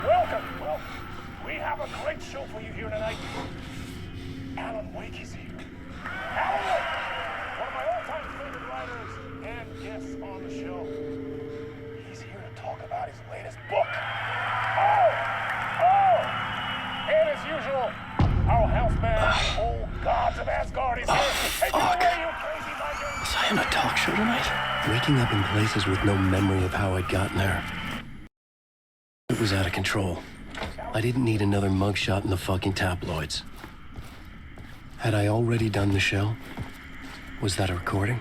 welcome. Well, we have a great show for you here tonight. Alan Wake is here. Alan Wake, one of my all-time favorite writers and guests on the show. He's here to talk about his latest book. And as usual, our house band, Old Gods of Asgard, is here. Take it away, you crazy Vikings. Was I on a talk show tonight? Waking up in places with no memory of how I'd gotten there. It was out of control. I didn't need another mugshot in the fucking tabloids. Had I already done the show? Was that a recording?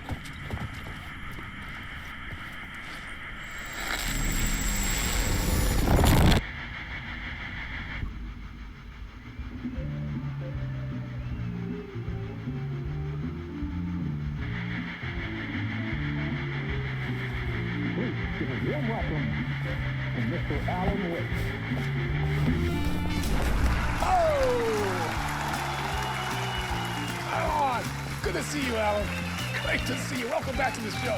Give a warm welcome to Mr. Alan Wake. Alan! Good to see you, Alan. Great to see you. Welcome back to the show.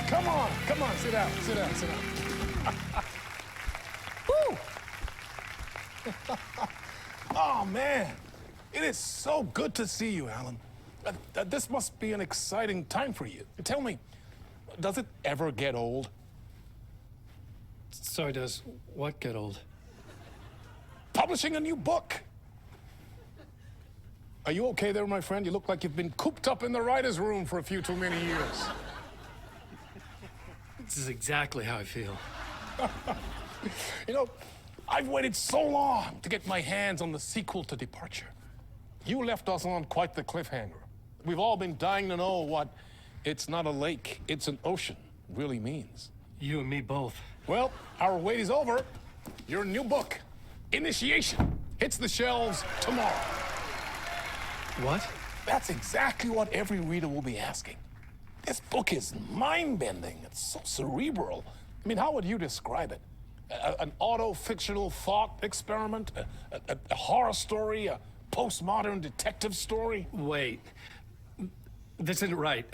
Come on, sit down. Woo! Oh, man. It is so good to see you, Alan. This must be an exciting time for you. Tell me, does it ever get old? Sorry, does what get old? Publishing a new book. Are you okay there, my friend? You look like you've been cooped up in the writer's room for a few too many years. This is exactly how I feel. You know, I've waited so long to get my hands on the sequel to Departure. You left us on quite the cliffhanger. We've all been dying to know what "it's not a lake, it's an ocean" really means. You and me both. Well, our wait is over. Your new book, Initiation, hits the shelves tomorrow. What? That's exactly what every reader will be asking. This book is mind-bending. It's so cerebral. I mean, how would you describe it? An auto-fictional thought experiment? A horror story? A postmodern detective story? Wait. This isn't right.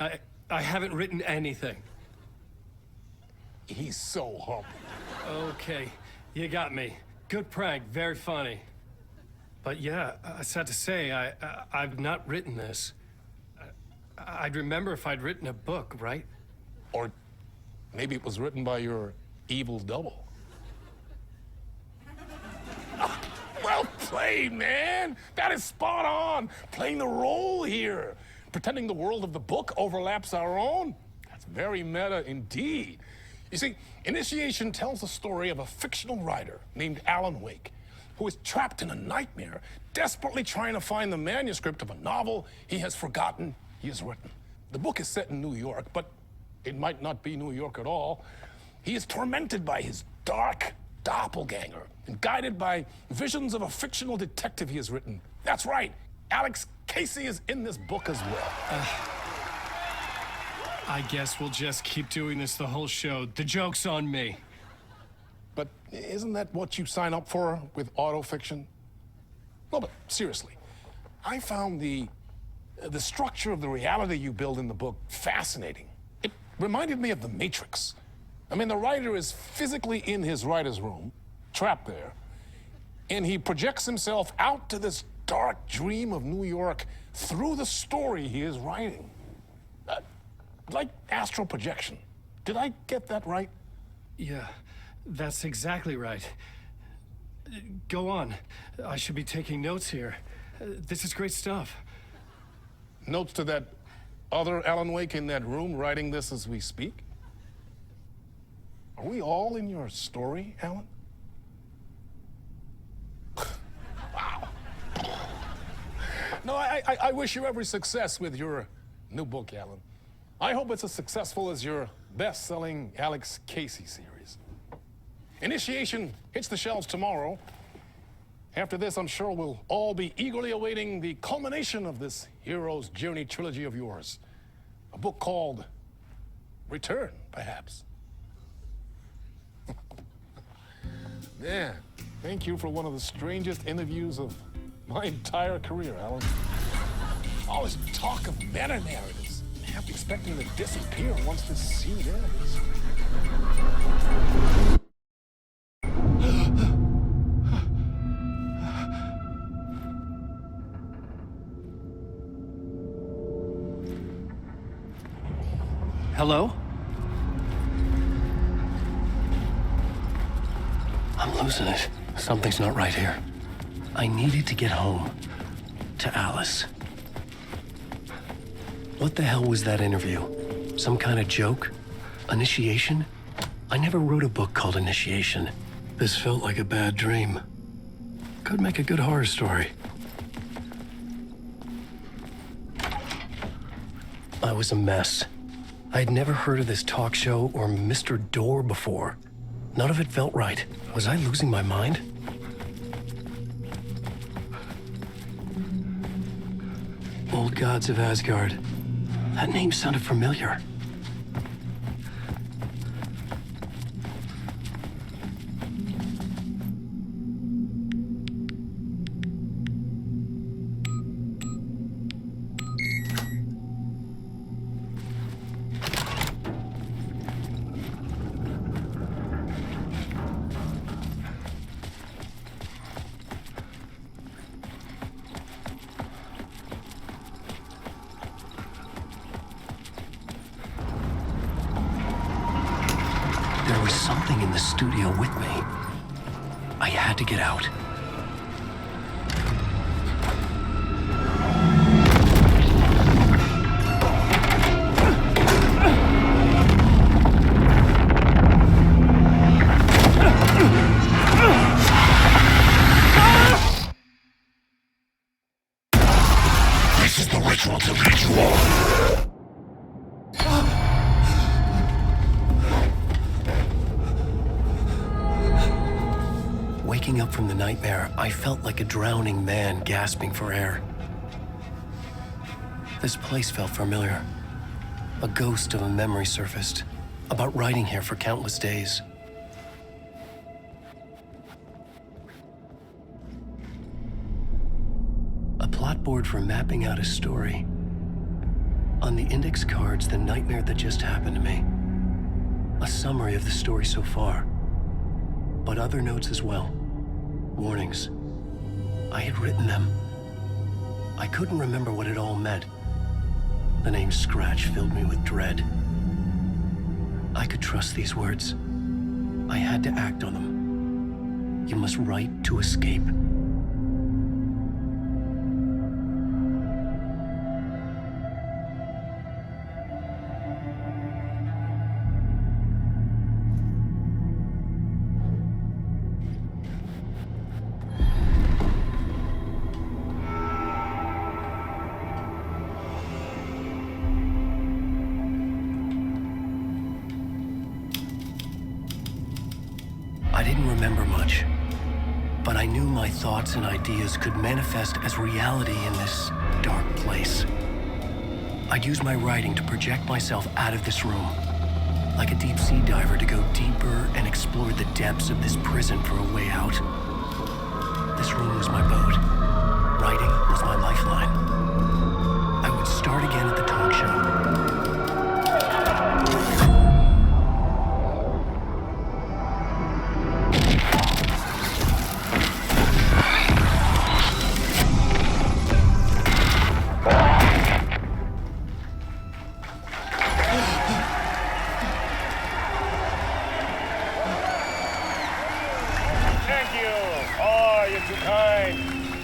I haven't written anything. He's so humble. Okay, you got me. Good prank, very funny. But yeah, sad to say, I've not written this. I'd remember if I'd written a book, right? Or maybe it was written by your evil double. Well played, man. That is spot on. Playing the role here. Pretending the world of the book overlaps our own. That's very meta indeed. You see, Initiation tells the story of a fictional writer named Alan Wake, who is trapped in a nightmare, desperately trying to find the manuscript of a novel he has forgotten he has written. The book is set in New York, but it might not be New York at all. He is tormented by his dark doppelganger and guided by visions of a fictional detective he has written. That's right, Alex Casey is in this book as well. I guess we'll just keep doing this the whole show. The joke's on me. But isn't that what you sign up for with autofiction? No, but seriously, I found the structure of the reality you build in the book fascinating. It reminded me of The Matrix. I mean, the writer is physically in his writer's room, trapped there, and he projects himself out to this dark dream of New York through the story he is writing. Like astral projection. Did I get that right? Yeah, that's exactly right. Go on. I should be taking notes here. This is great stuff. Notes to that other Alan Wake in that room writing this as we speak? Are we all in your story, Alan? Wow. No, I wish you every success with your new book, Alan. I hope it's as successful as your best-selling Alex Casey series. Initiation hits the shelves tomorrow. After this, I'm sure we'll all be eagerly awaiting the culmination of this hero's journey trilogy of yours. A book called Return, perhaps. Man, thank you for one of the strangest interviews of my entire career, Alan. All this talk of meta-narratives. I'm expecting to disappear once this scene ends. Hello? I'm losing it. Something's not right here. I needed to get home. To Alice. What the hell was that interview? Some kind of joke? Initiation? I never wrote a book called Initiation. This felt like a bad dream. Could make a good horror story. I was a mess. I had never heard of this talk show or Mr. Door before. None of it felt right. Was I losing my mind? Old Gods of Asgard. That name sounded familiar. There was something in the studio with me. I had to get out. This is the ritual to lead you on. Waking up from the nightmare, I felt like a drowning man gasping for air. This place felt familiar. A ghost of a memory surfaced, about riding here for countless days. A plot board for mapping out a story. On the index cards, the nightmare that just happened to me. A summary of the story so far, but other notes as well. Warnings. I had written them. I couldn't remember what it all meant. The name Scratch filled me with dread. I could trust these words. I had to act on them. You must write to escape. I didn't remember much, but I knew my thoughts and ideas could manifest as reality in this dark place. I'd use my writing to project myself out of this room, like a deep sea diver to go deeper and explore the depths of this prison for a way out. This room was my boat. Writing was my lifeline. I would start again at the talk show.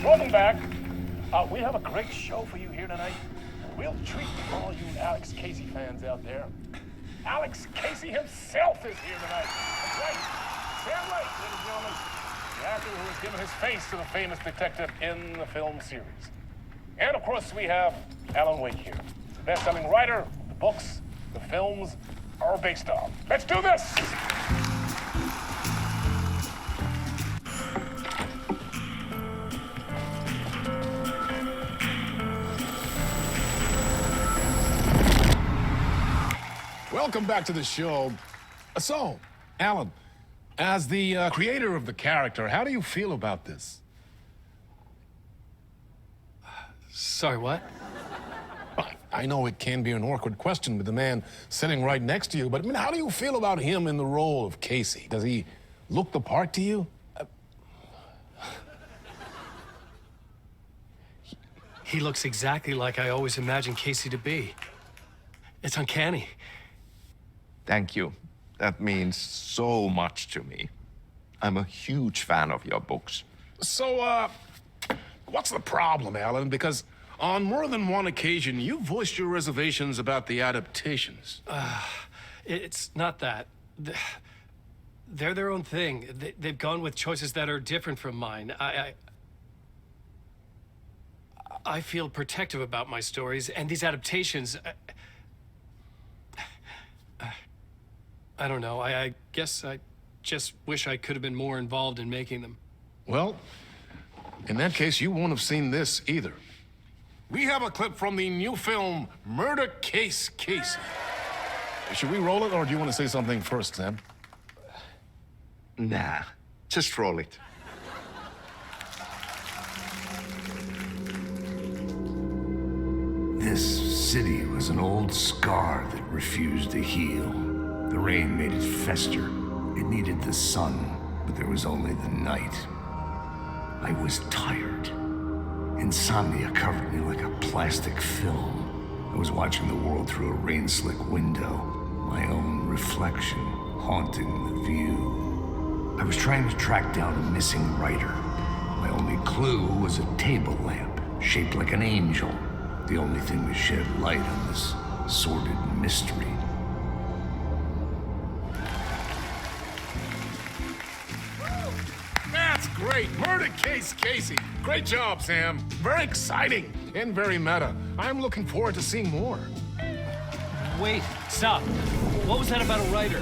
Welcome back. We have a great show for you here tonight. A real treat for all you Alex Casey fans out there. Alex Casey himself is here tonight. That's right. Sam Lake, ladies and gentlemen. The actor who has given his face to the famous detective in the film series. And of course, we have Alan Wake here. The best-selling writer, the books, the films are based on. Let's do this! Welcome back to the show. So, Alan, as the creator of the character, how do you feel about this? Sorry, what? I know it can be an awkward question with the man sitting right next to you, but I mean, how do you feel about him in the role of Casey? Does he look the part to you? He looks exactly like I always imagined Casey to be. It's uncanny. Thank you. That means so much to me. I'm a huge fan of your books. So, what's the problem, Alan? Because on more than one occasion, you voiced your reservations about the adaptations. It's not that. They're their own thing. They've gone with choices that are different from mine. I feel protective about my stories, and these adaptations... I don't know. I guess I just wish I could have been more involved in making them. Well, in that case, you won't have seen this either. We have a clip from the new film, Murder Case Casey. Should we roll it, or do you want to say something first, Sam? Nah, just roll it. This city was an old scar that refused to heal. The rain made it fester. It needed the sun, but there was only the night. I was tired. Insomnia covered me like a plastic film. I was watching the world through a rain-slick window, my own reflection haunting the view. I was trying to track down a missing writer. My only clue was a table lamp, shaped like an angel. The only thing that shed light on this sordid mystery. That's great. Murder Case Casey. Great job, Sam. Very exciting and very meta. I'm looking forward to seeing more. Wait, stop. What was that about a writer?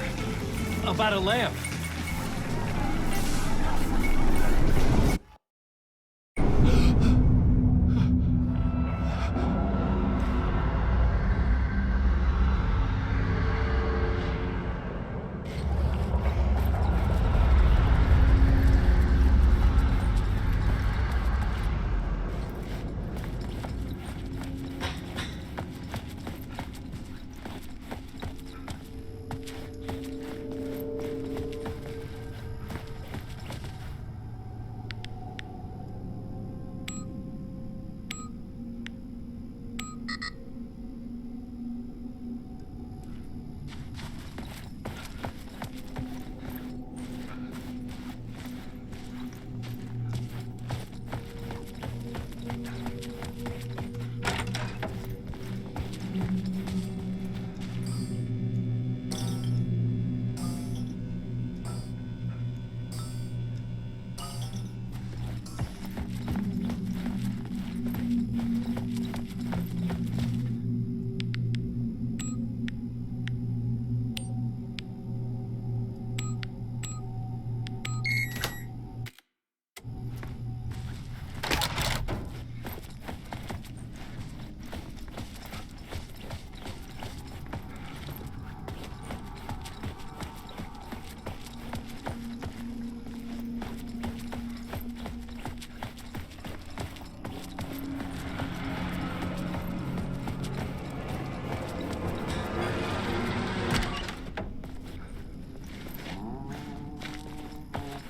About a lamp?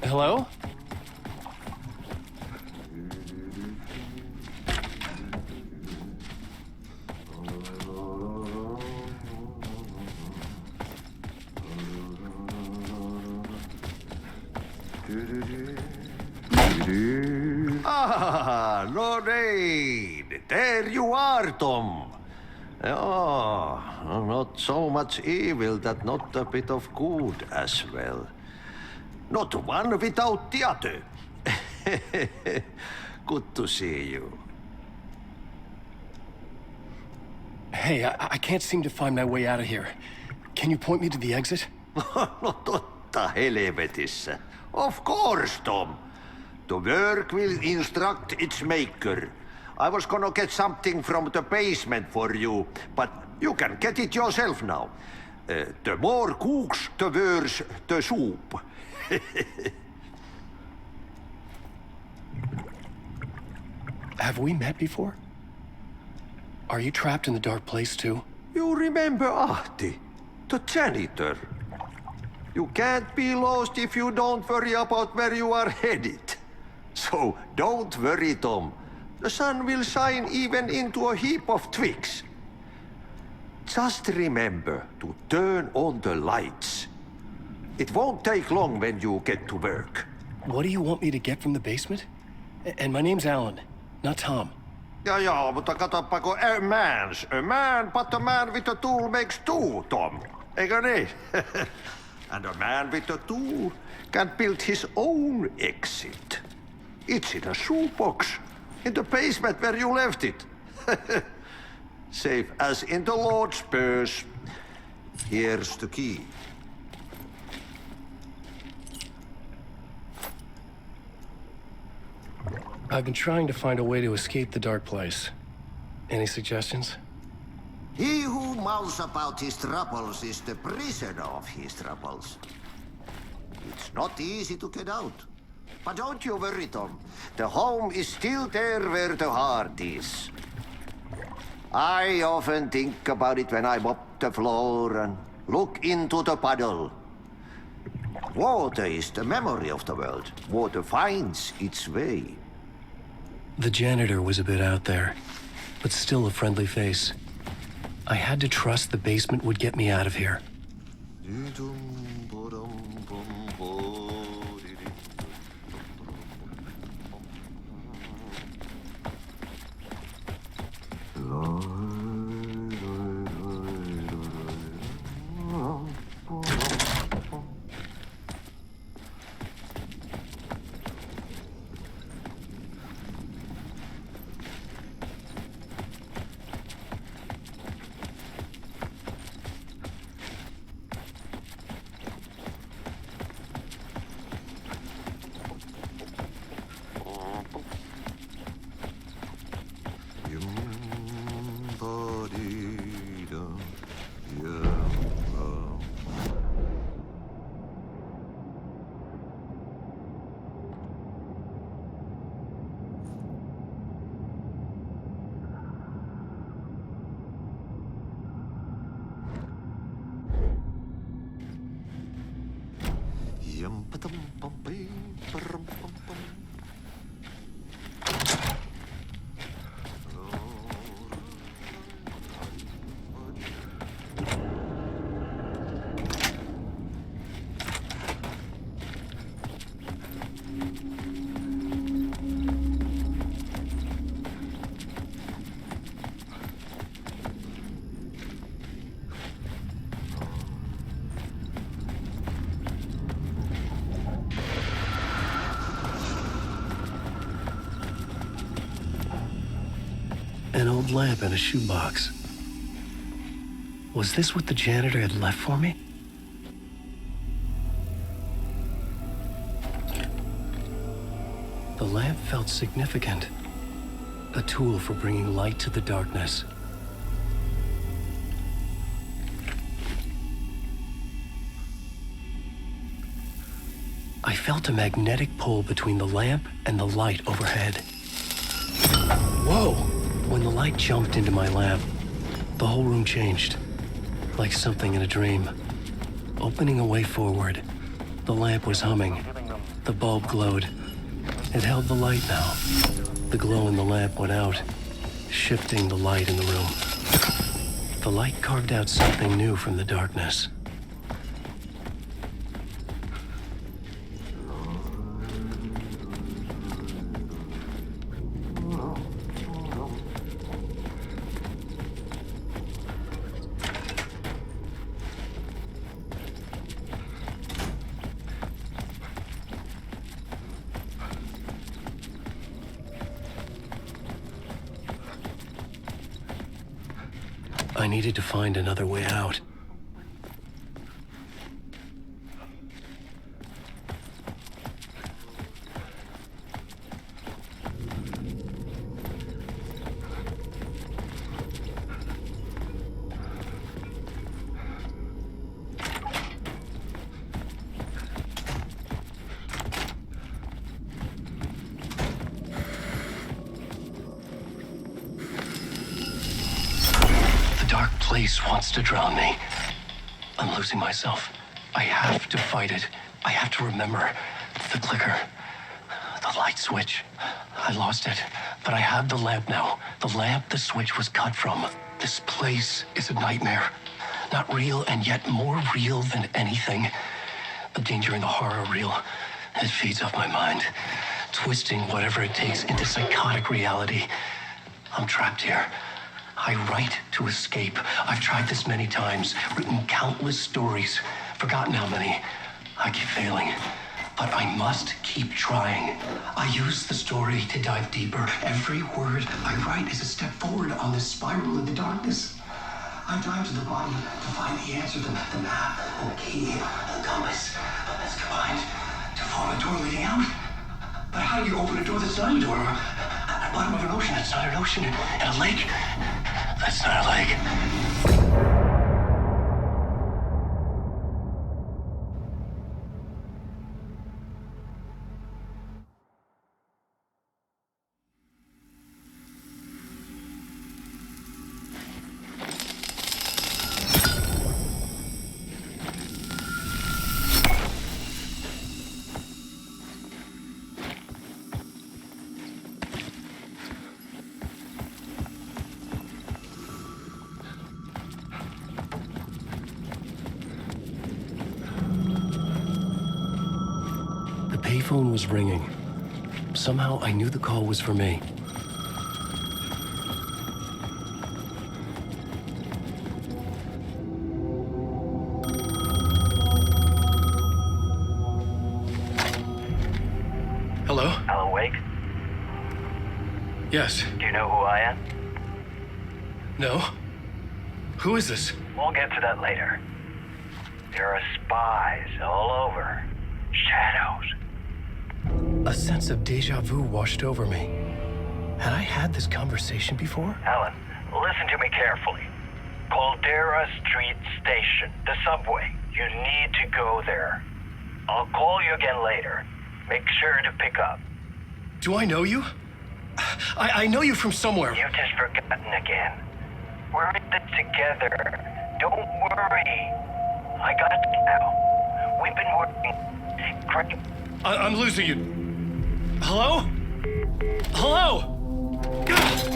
Hello? Ah, Lorraine! There you are, Tom. Oh, not so much evil that not a bit of good as well. Not one without the other. Good to see you. Hey, I can't seem to find my way out of here. Can you point me to the exit? No totta helvetissä. Of course, Tom. The work will instruct its maker. I was gonna get something from the basement for you, but you can get it yourself now. The more cooks, the worse the soup. Have we met before? Are you trapped in the dark place too? You remember Ahti, the janitor. You can't be lost if you don't worry about where you are headed. So don't worry, Tom. The sun will shine even into a heap of twigs. Just remember to turn on the lights. It won't take long when you get to work. What do you want me to get from the basement? And my name's Alan, not Tom. Ja, mutta katoppa kun a man, but a man with a tool makes two, Tom. Eikö niin? And a man with a tool can build his own exit. It's in a shoebox, in the basement where you left it. Safe as in the Lord's purse. Here's the key. I've been trying to find a way to escape the dark place. Any suggestions? He who mouths about his troubles is the prisoner of his troubles. It's not easy to get out. But don't you worry, Tom. The home is still there where the heart is. I often think about it when I mop the floor and look into the puddle. Water is the memory of the world. Water finds its way. The janitor was a bit out there, but still a friendly face. I had to trust the basement would get me out of here. An old lamp in a shoebox. Was this what the janitor had left for me? The lamp felt significant. A tool for bringing light to the darkness. I felt a magnetic pull between the lamp and the light overhead. Whoa! When the light jumped into my lamp, the whole room changed, like something in a dream. Opening a way forward, the lamp was humming. The bulb glowed. It held the light now. The glow in the lamp went out, shifting the light in the room. The light carved out something new from the darkness. I needed to find another way out. Place wants to drown me. I'm losing myself. I have to fight it. I have to remember the clicker, the light switch. I lost it, but I have the lamp now. The lamp the switch was cut from. This place is a nightmare. Not real, and yet more real than anything. The danger and the horror reel. It feeds off my mind, twisting whatever it takes into psychotic reality. I'm trapped here. I write to escape. I've tried this many times, written countless stories, forgotten how many. I keep failing, but I must keep trying. I use the story to dive deeper. Every word I write is a step forward on this spiral in the darkness. I dive to the body to find the answer, the map, the key, the compass. But that's combined to form a door leading out. But how do you open a door that's not a door? At the bottom of an ocean, that's not an ocean. And a lake, that's not a lake. The payphone was ringing. Somehow I knew the call was for me. Hello? Alan Wake? Yes. Do you know who I am? No? Who is this? We'll get to that later. There are spies all over. Shadows. A sense of deja vu washed over me. Had I had this conversation before? Alan, listen to me carefully. Caldera Street Station, the subway. You need to go there. I'll call you again later. Make sure to pick up. Do I know you? I know you from somewhere. You've just forgotten again. We're in this together. Don't worry. I got you now. We've been working great. I'm losing you. Hello? Hello? God!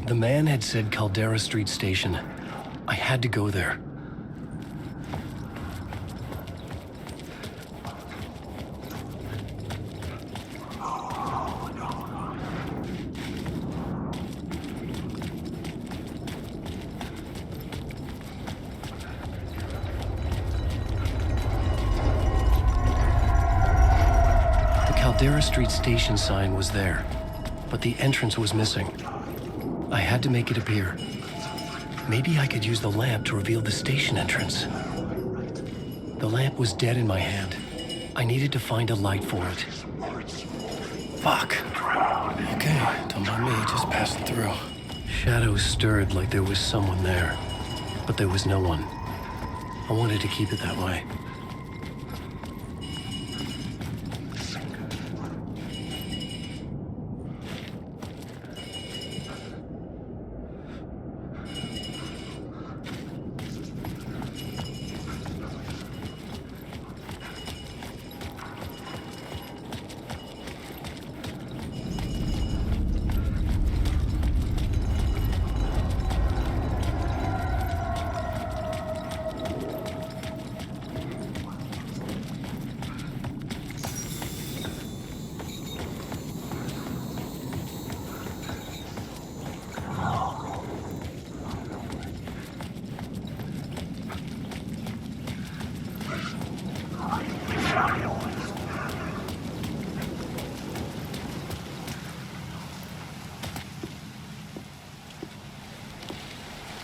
The man had said Caldera Street Station. I had to go there. The Caldera Street Station sign was there, but the entrance was missing. I had to make it appear. Maybe I could use the lamp to reveal the station entrance. The lamp was dead in my hand. I needed to find a light for it. Fuck. Okay, don't mind me, just passing through. Shadows stirred like there was someone there, but there was no one. I wanted to keep it that way.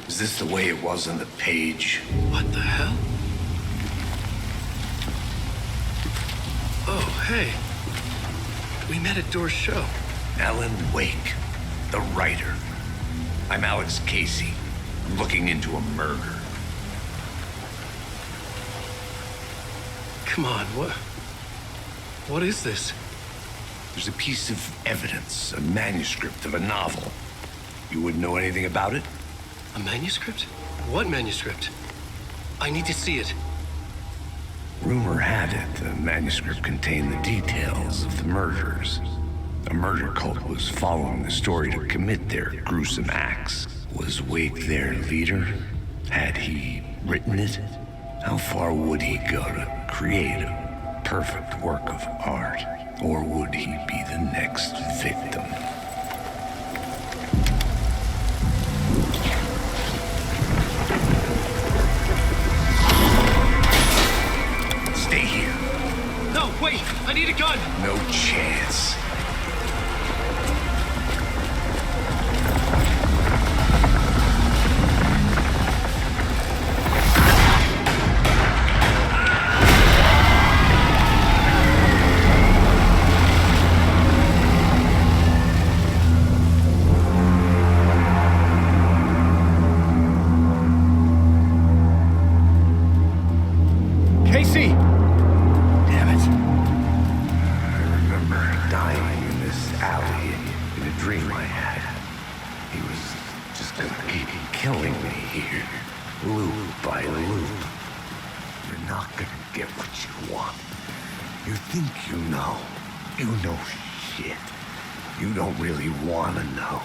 Is this the way it was on the page? What the hell? Oh, hey. We met at Door's show. Alan Wake, the writer. I'm Alex Casey. I'm looking into a murder. Come on, what is this? There's a piece of evidence, a manuscript of a novel. You wouldn't know anything about it? A manuscript? What manuscript? I need to see it. Rumor had it the manuscript contained the details of the murders. A murder cult was following the story to commit their gruesome acts. Was Wake their leader? Had he written it? How far would he go to create a perfect work of art? Or would he be the next victim? Stay here. No, wait! I need a gun! No chance. Casey! Damn it. I remember dying in this alley in a dream I had. He was just gonna keep killing me here, loop by loop. You're not gonna get what you want. You think you know. You know shit. You don't really wanna know.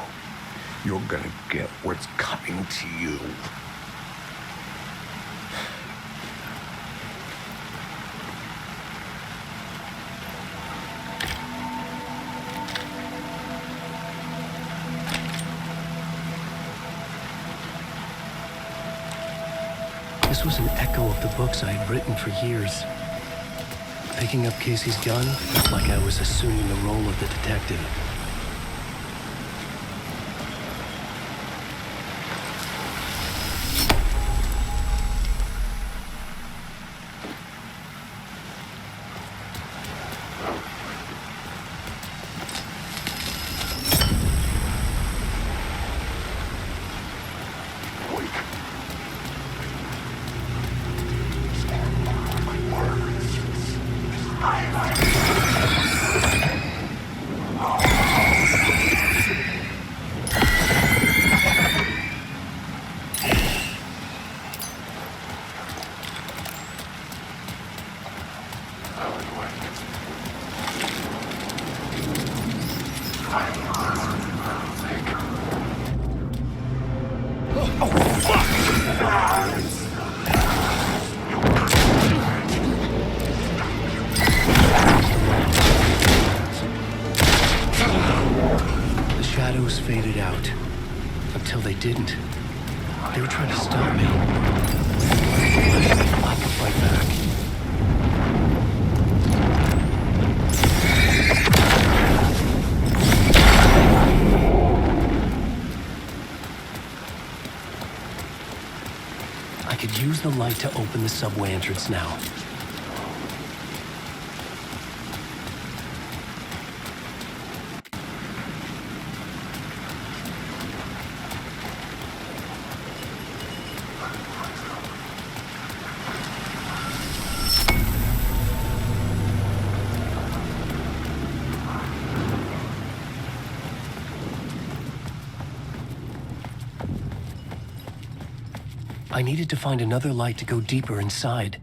You're gonna get what's coming to you. This was an echo of the books I had written for years. Picking up Casey's gun felt like I was assuming the role of the detective. The shadows faded out until they didn't. They were trying to stop me. I could fight back. I could use the light to open the subway entrance now. I needed to find another light to go deeper inside.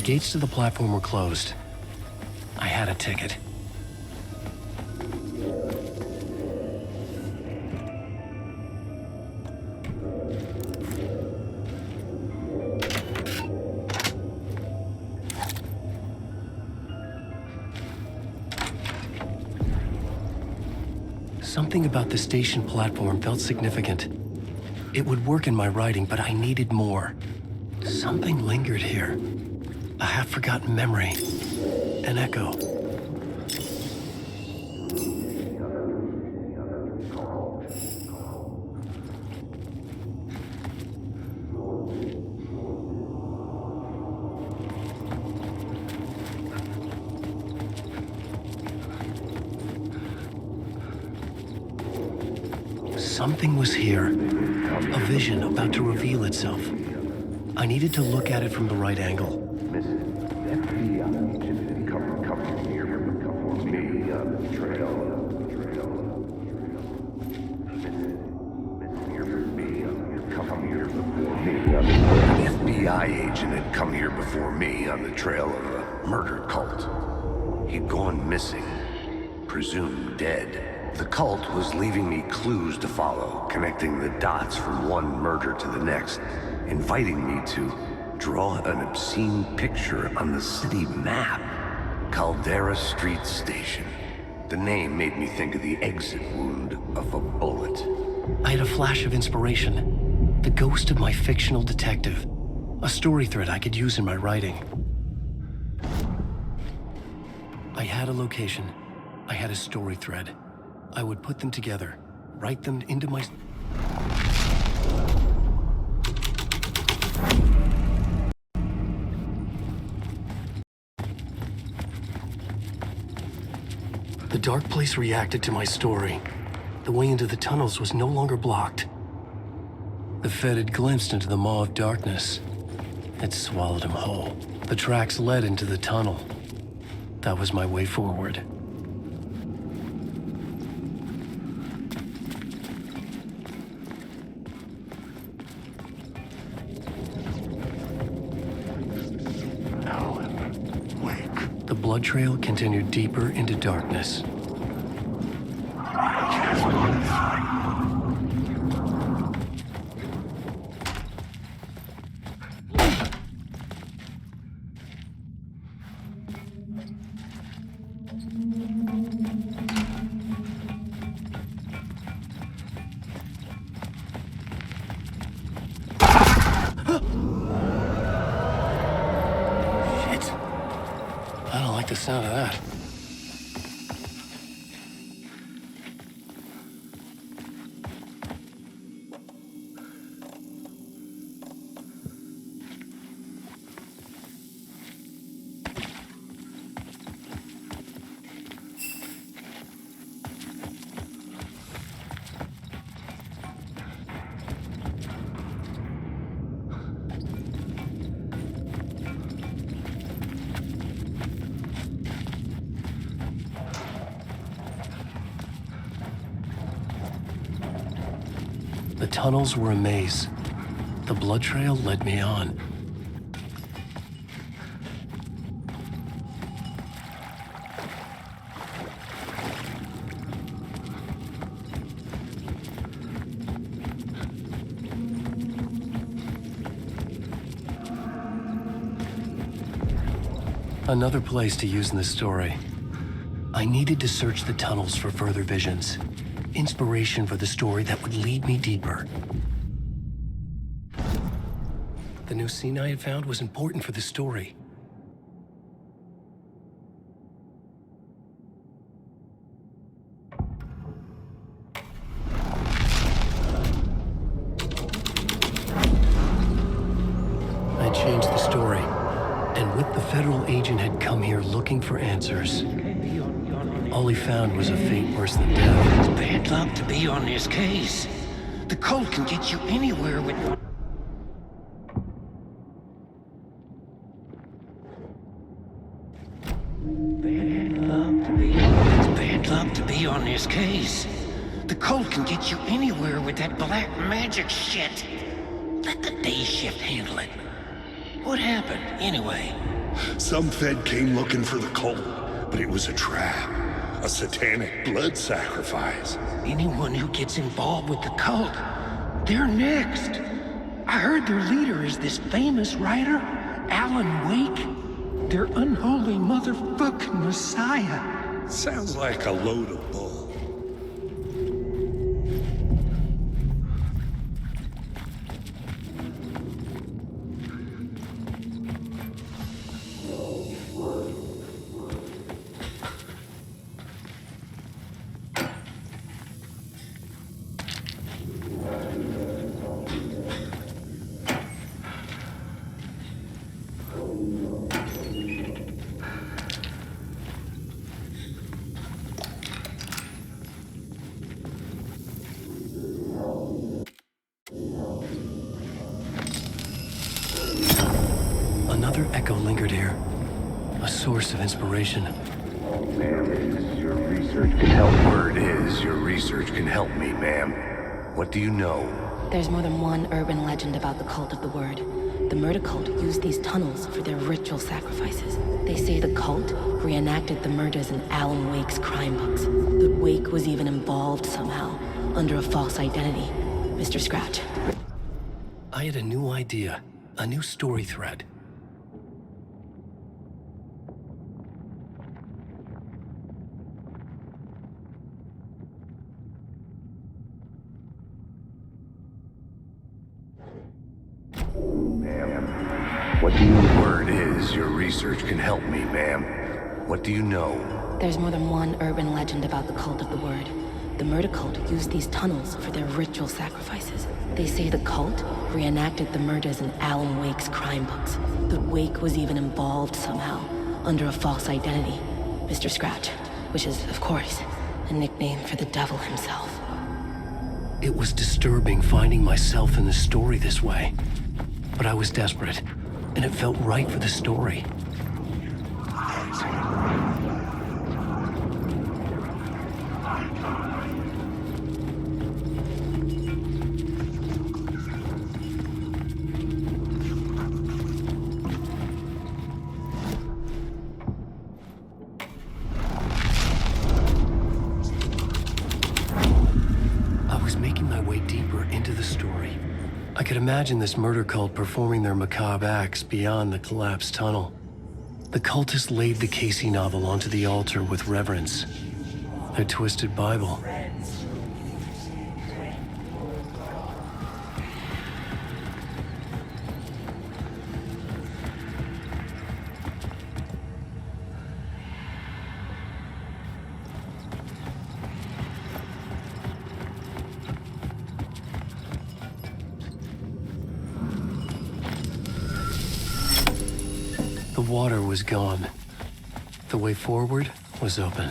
gates to the platform were closed. I had a ticket. Something about the station platform felt significant. It would work in my writing, but I needed more. Something lingered here. A half-forgotten memory. An echo. Something was here. A vision about to reveal itself. I needed to look at it from the right angle. FBI agent had come here before me on the trail of a murder cult. He'd gone missing, presumed dead. The cult was leaving me clues to follow, connecting the dots from one murder to the next, inviting me to draw an obscene picture on the city map. Caldera Street Station. The name made me think of the exit wound of a bullet. I had a flash of inspiration. The ghost of my fictional detective. A story thread I could use in my writing. I had a location. I had a story thread. I would put them together, write them into my... The dark place reacted to my story. The way into the tunnels was no longer blocked. The Fed had glimpsed into the maw of darkness. It swallowed him whole. The tracks led into the tunnel. That was my way forward. The blood trail continued deeper into darkness. I don't like the sound of that. The tunnels were a maze. The blood trail led me on. Another place to use in this story. I needed to search the tunnels for further visions. Inspiration for the story that would lead me deeper. The new scene I had found was important for the story. I changed the story, and with the federal agent had come here looking for answers. All he found was a fate worse than death. It's bad luck to be on this case. The cult can get you anywhere with... It's bad luck to be on this case. The cult can get you anywhere with that black magic shit. Let the day shift handle it. What happened, anyway? Some Fed came looking for the cult, but it was a trap. A satanic blood sacrifice. Anyone who gets involved with the cult, they're next. I heard their leader is this famous writer, Alan Wake. Their unholy motherfucking messiah. Sounds like a load of bull. Another echo lingered here. A source of inspiration. Your research can help. Word is, your research can help me, ma'am. What do you know? There's more than one urban legend about the Cult of the Word. The murder cult used these tunnels for their ritual sacrifices. They say the cult reenacted the murders in Alan Wake's crime books. That Wake was even involved somehow, under a false identity. Mr. Scratch. I had a new idea, a new story thread. What do you... Word is, your research can help me, ma'am. What do you know? There's more than one urban legend about the Cult of the Word. The murder cult used these tunnels for their ritual sacrifices. They say the cult reenacted the murders in Alan Wake's crime books. That Wake was even involved somehow, under a false identity. Mr. Scratch, which is, of course, a nickname for the devil himself. It was disturbing finding myself in the story this way. But I was desperate, and it felt right for the story. I was making my way deeper into the story. I could imagine this murder cult performing their macabre acts beyond the collapsed tunnel. The cultists laid the Casey novel onto the altar with reverence. Their twisted Bible. The water was gone. The way forward was open.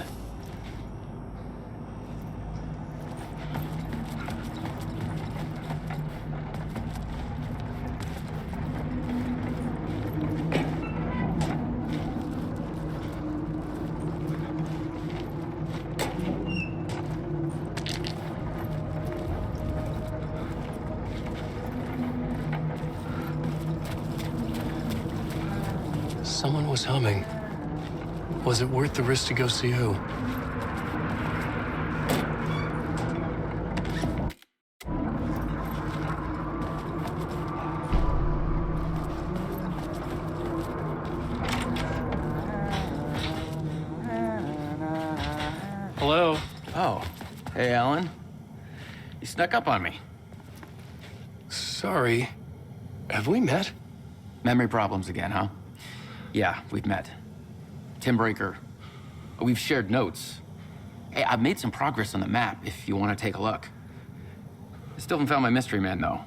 Someone was humming. Was it worth the risk to go see who? Hello? Oh, hey, Alan. You snuck up on me. Sorry. Have we met? Memory problems again, huh? Yeah, we've met. Tim Breaker. We've shared notes. Hey, I've made some progress on the map if you want to take a look. I still haven't found my mystery man, though.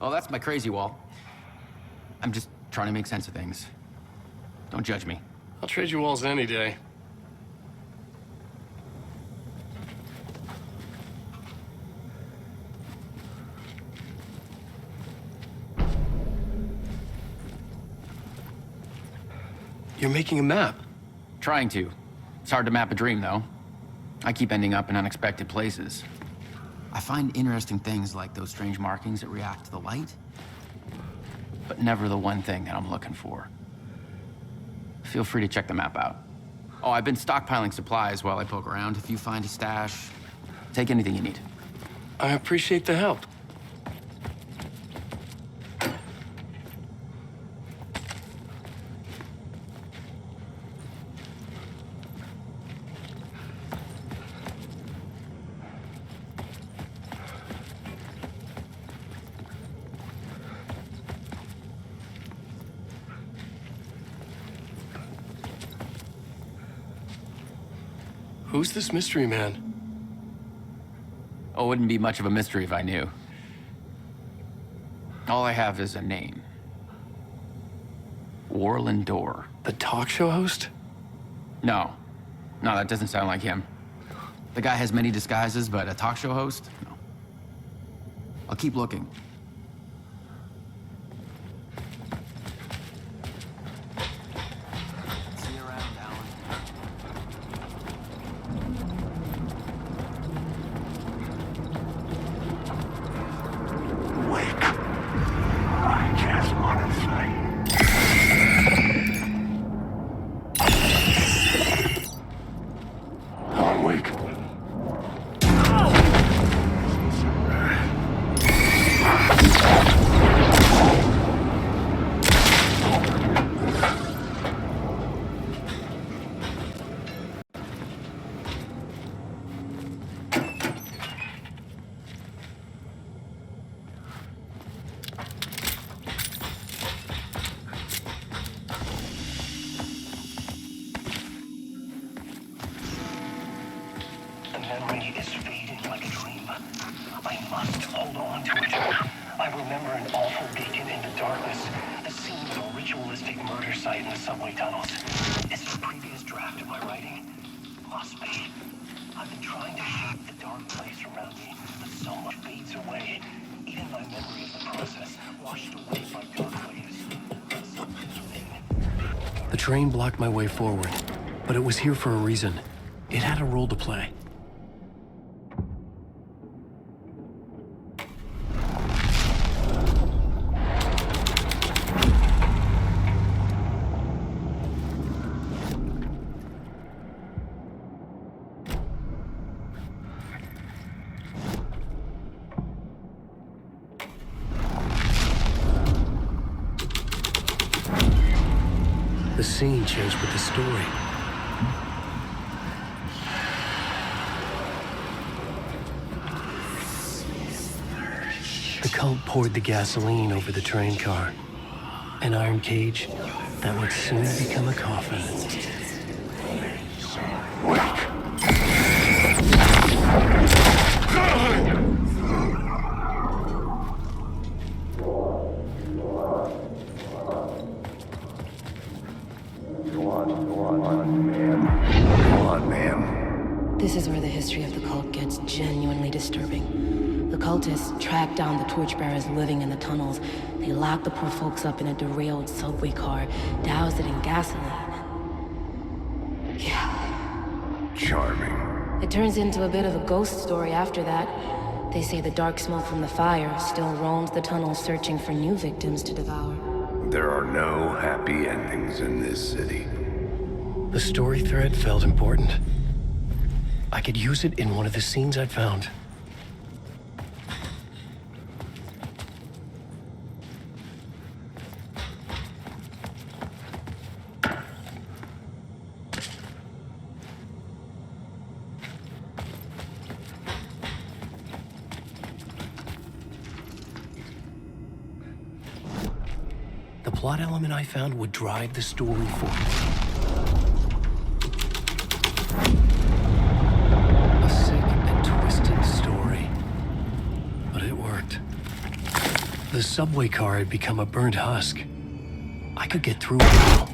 Oh, that's my crazy wall. I'm just trying to make sense of things. Don't judge me. I'll trade you walls any day. You're making a map. Trying to. It's hard to map a dream, though. I keep ending up in unexpected places. I find interesting things like those strange markings that react to the light, but never the one thing that I'm looking for. Feel free to check the map out. Oh, I've been stockpiling supplies while I poke around. If you find a stash, take anything you need. I appreciate the help. Who's this mystery man? Oh, it wouldn't be much of a mystery if I knew. All I have is a name. Warlin Door. The talk show host? No. No, that doesn't sound like him. The guy has many disguises, but a talk show host? No. I'll keep looking. See you around, Alan. Wake. I just want to say. Alan Wake. The memory is fading like a dream. I must hold on to it. I remember an awful beacon in the darkness, the scene of a ritualistic murder site in the subway tunnels. It's the previous draft of my writing. Must be. I've been trying to shape the dark place around me, but so much fades away. Even my memory of the process, washed away by dark waves. The train blocked my way forward, but it was here for a reason. It had a role to play. The scene changed with the story. The cult poured the gasoline over the train car. An iron cage that would soon become a coffin. This is where the history of the cult gets genuinely disturbing. The cultists tracked down the torchbearers living in the tunnels. They locked the poor folks up in a derailed subway car, doused it in gasoline. Yeah. Charming. It turns into a bit of a ghost story after that. They say the dark smoke from the fire still roams the tunnels searching for new victims to devour. There are no happy endings in this city. The story thread felt important. I could use it in one of the scenes I'd found. The plot element I found would drive the story forward. The subway car had become a burnt husk. I could get through it now.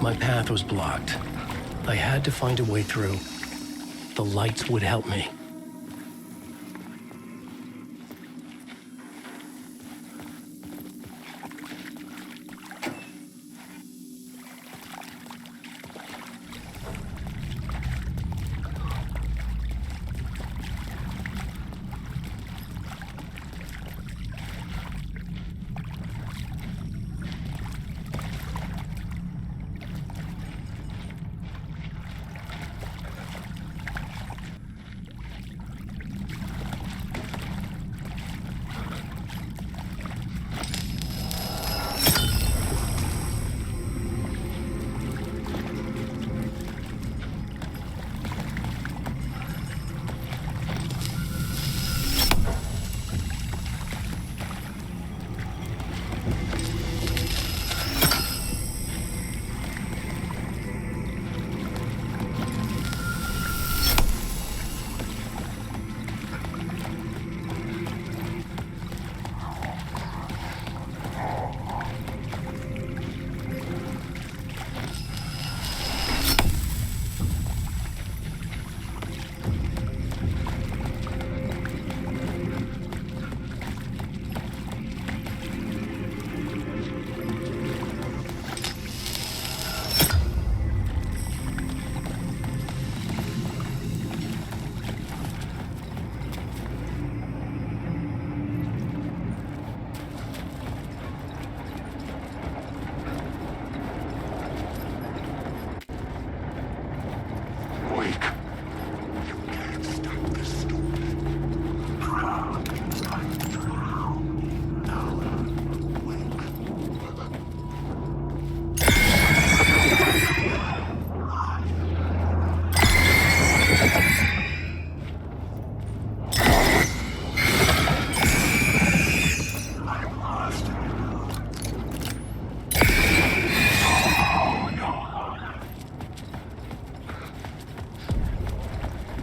My path was blocked. I had to find a way through. The lights would help me.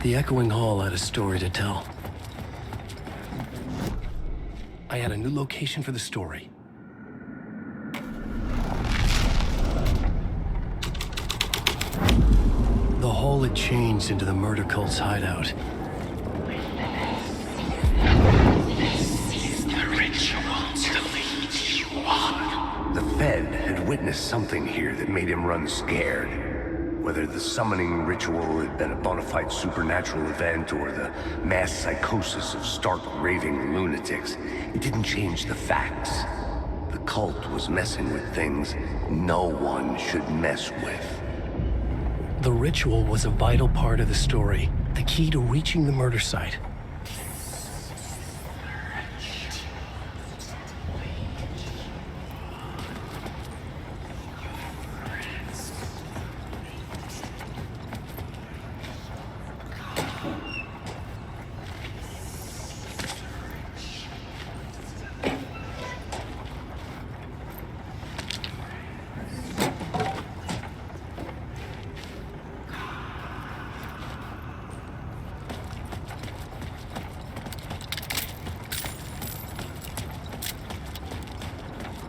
The echoing hall had a story to tell. I had a new location for the story. The hall had changed into the murder cult's hideout. This is the ritual to lead you on. The Fed had witnessed something here that made him run scared. Whether the summoning ritual had been a bona fide supernatural event or the mass psychosis of stark raving lunatics, it didn't change the facts. The cult was messing with things no one should mess with. The ritual was a vital part of the story, the key to reaching the murder site.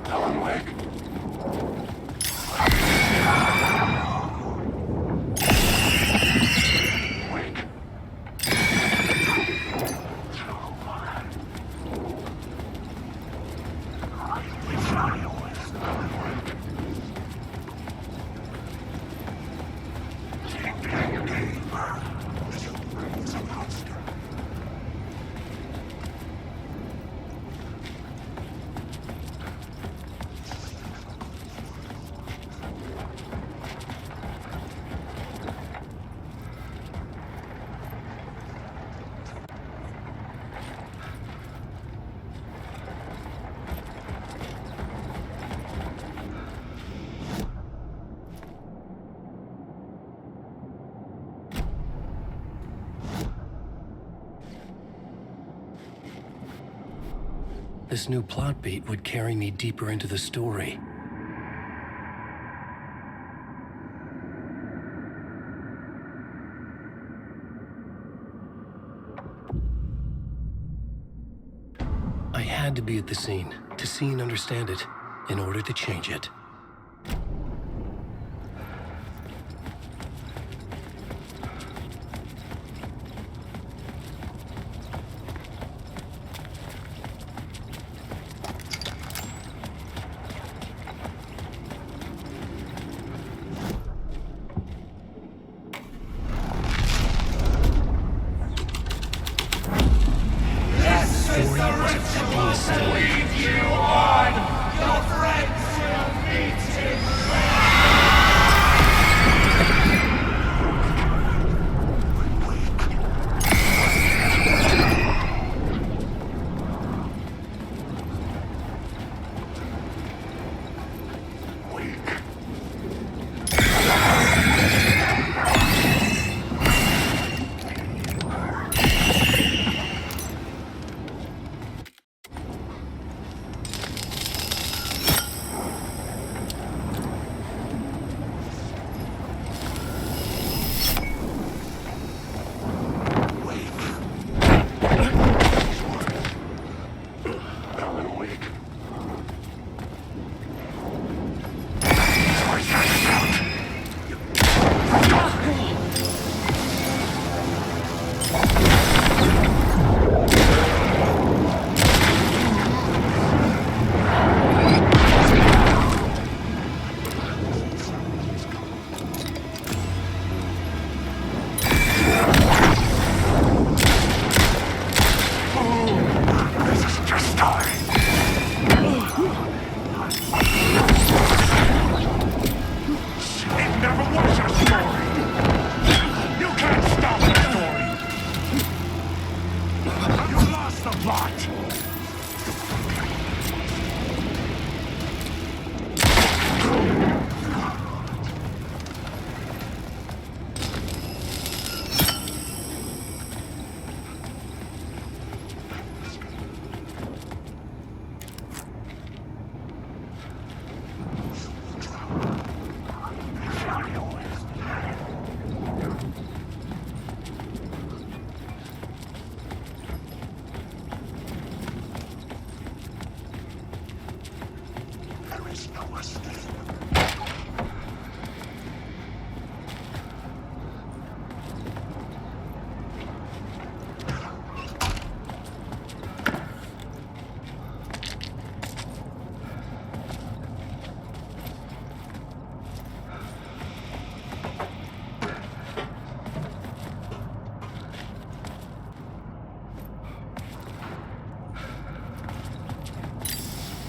Alan Wake. This new plot beat would carry me deeper into the story. I had to be at the scene, to see and understand it, in order to change it.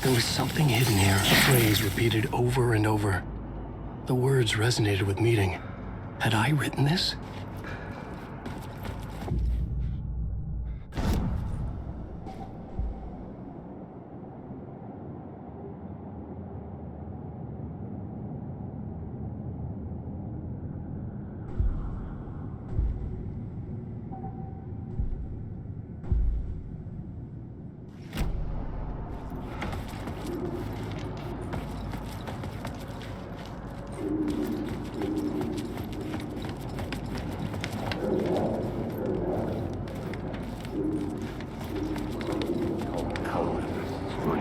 There was something hidden here, a phrase repeated over and over. The words resonated with meaning. Had I written this?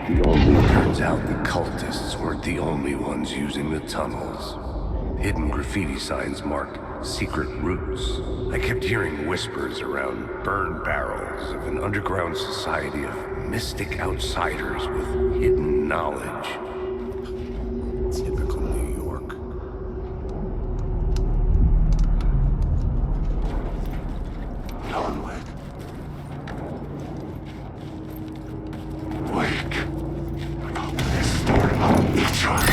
Turns out the cultists weren't the only ones using the tunnels. Hidden graffiti signs marked secret routes. I kept hearing whispers around burned barrels of an underground society of mystic outsiders with hidden knowledge. Typical New York. Alan Wake. Wake. It's your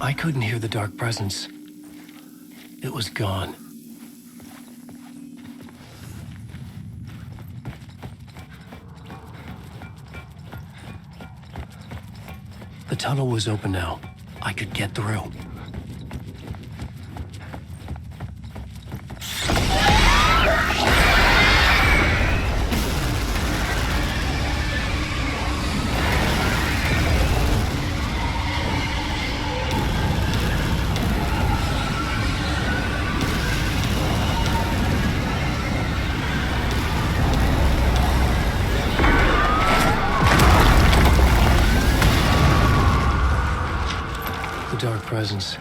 I couldn't hear the dark presence. It was gone. The tunnel was open now. I could get through. dark presence.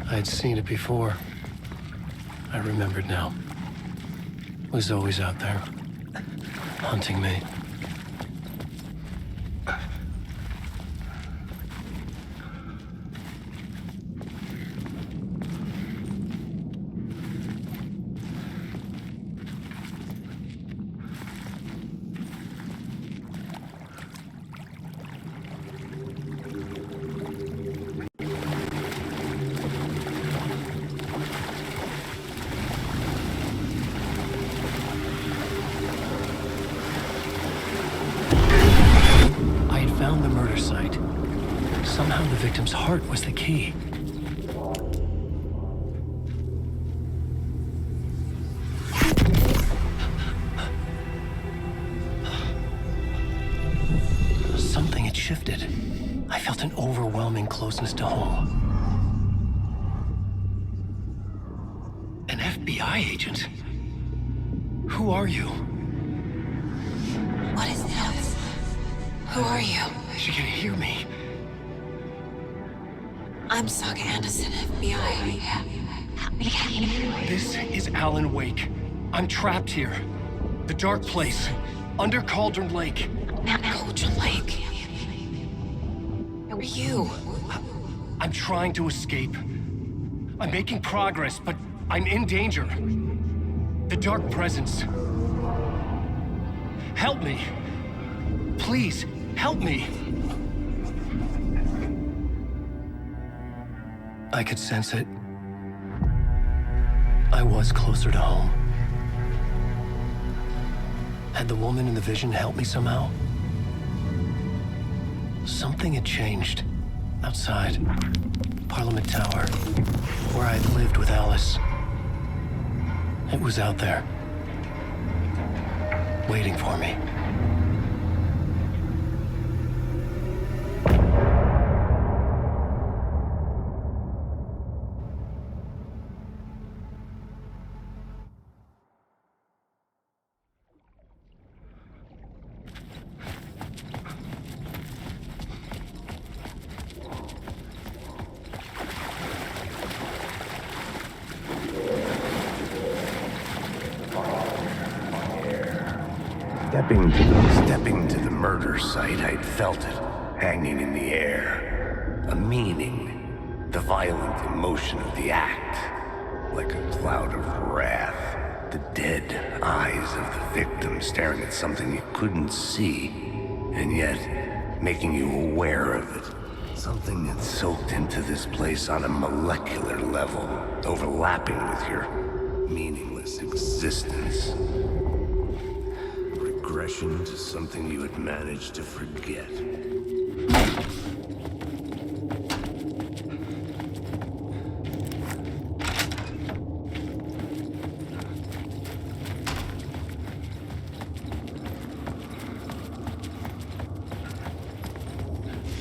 I had seen it before. I remembered now. It was always out there, hunting me. Found the murder site. Somehow the victim's heart was the key. Something had shifted. I felt an overwhelming closeness to home. An FBI agent? Who are you? What is this? Who are you? She can hear me. I'm Saga Anderson, FBI. This is Alan Wake. I'm trapped here. The dark place. Under Cauldron Lake. Cauldron Lake? Who are you? I'm trying to escape. I'm making progress, but I'm in danger. The dark presence. Help me. Please, help me. I could sense it. I was closer to home. Had the woman in the vision helped me somehow? Something had changed. Outside. Parliament Tower. Where I had lived with Alice. It was out there. Waiting for me. Stepping to the murder site, I'd felt it, hanging in the air. A meaning, the violent emotion of the act, like a cloud of wrath. The dead eyes of the victim staring at something you couldn't see, and yet making you aware of it. Something that soaked into this place on a molecular level, overlapping with your meaningless existence. Regression to something you had managed to forget.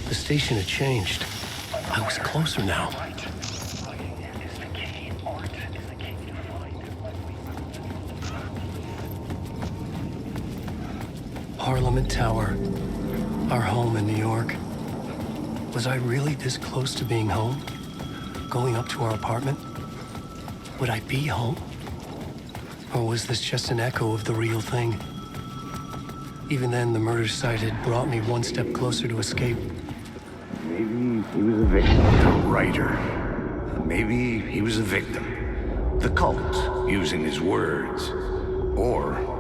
The station had changed. I was closer now. Parliament Tower, our home in New York. Was I really this close to being home? Going up to our apartment? Would I be home? Or was this just an echo of the real thing? Even then, the murder site had brought me one step closer to escape. Maybe he was a victim. The writer. Maybe he was a victim. The cult, using his words. Or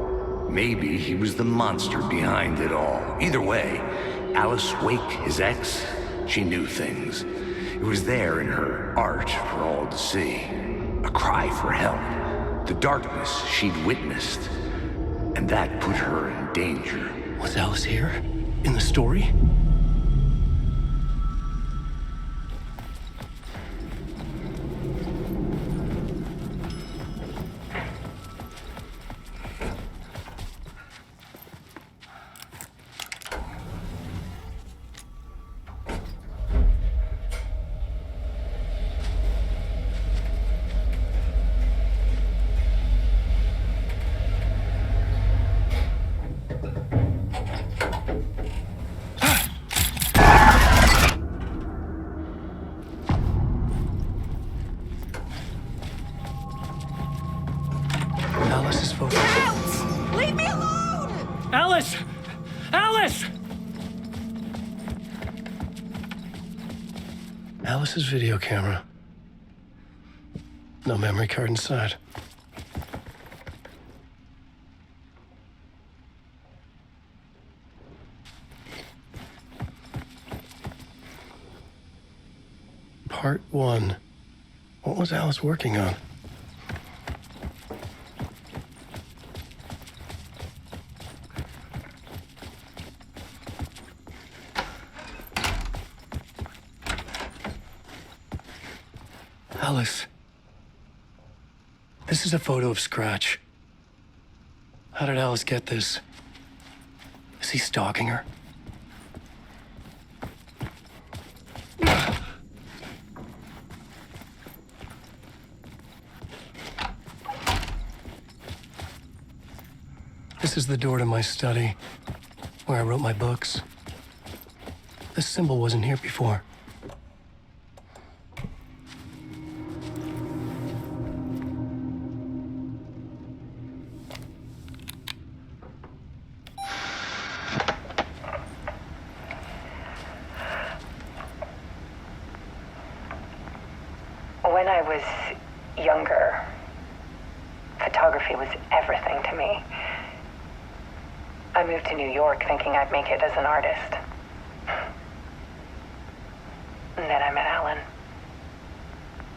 maybe he was the monster behind it all. Either way, Alice Wake, his ex, she knew things. It was there in her art for all to see. A cry for help. The darkness she'd witnessed. And that put her in danger. Was Alice here? In the story? Alice! Alice! Alice's video camera. No memory card inside. Part 1. What was Alice working on? Alice. This is a photo of Scratch. How did Alice get this? Is he stalking her? This is the door to my study, where I wrote my books. This symbol wasn't here before. When I was younger, photography was everything to me. I moved to New York thinking I'd make it as an artist. And then I met Alan.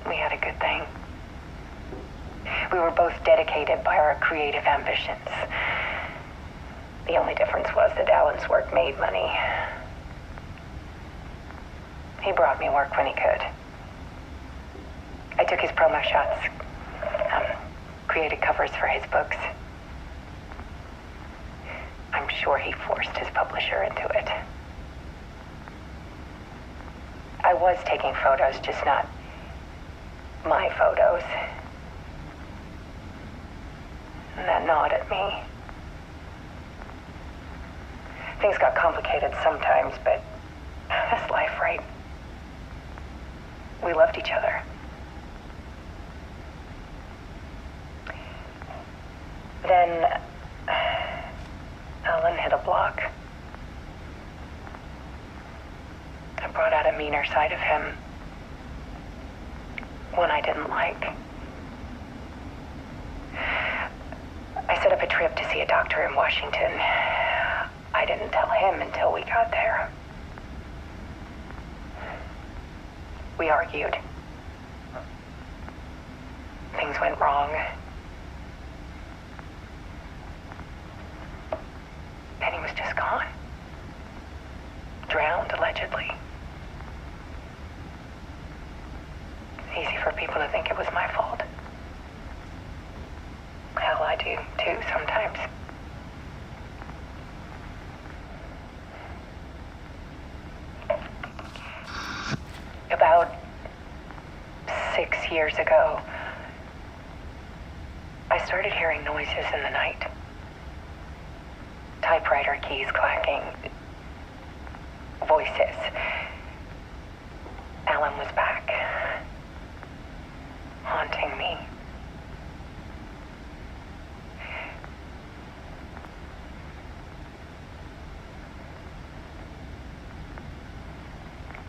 We had a good thing. We were both dedicated by our creative ambitions. The only difference was that Alan's work made money. He brought me work when he could. I took his promo shots, created covers for his books. I'm sure he forced his publisher into it. I was taking photos, just not my photos. And that gnawed at me. Things got complicated sometimes, but that's life, right? We loved each other. Then Alan hit a block. I brought out a meaner side of him. One I didn't like. I set up a trip to see a doctor in Washington. I didn't tell him until we got there. We argued. Things went wrong. And he was just gone. Drowned, allegedly. It's easy for people to think it was my fault. Hell, I do, too, sometimes. About 6 years ago, I started hearing noises in the night. Typewriter keys clacking. Voices. Alan was back. Haunting me.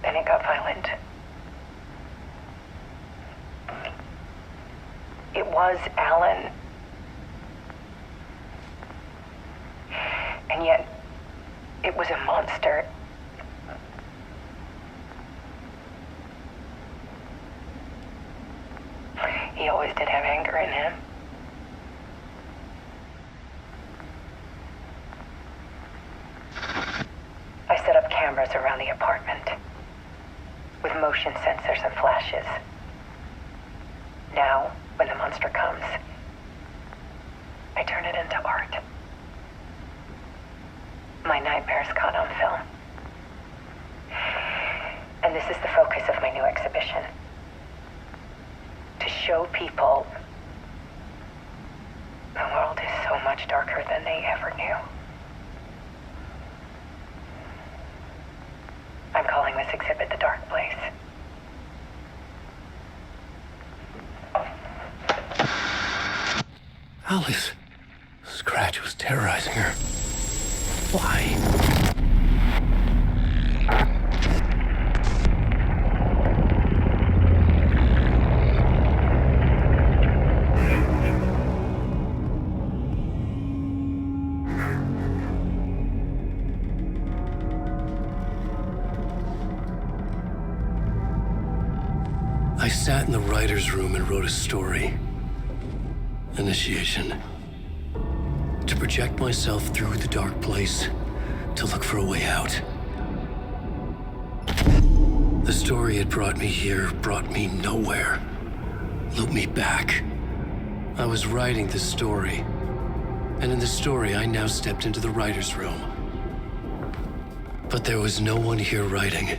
Then it got violent. It was Alan. And yet, it was a monster. He always did have anger in him. I set up cameras around the apartment with motion sensors and flashes. Now, when the monster comes, I turn it into art. My nightmares caught on film. And this is the focus of my new exhibition. To show people the world is so much darker than they ever knew. I'm calling this exhibit The Dark Place. Alice. Scratch was terrorizing her. Why? I sat in the writer's room and wrote a story. Initiation. To project myself through the dark place, to look for a way out. The story had brought me here, brought me nowhere. Looped me back. I was writing the story. And in the story, I now stepped into the writer's room. But there was no one here writing.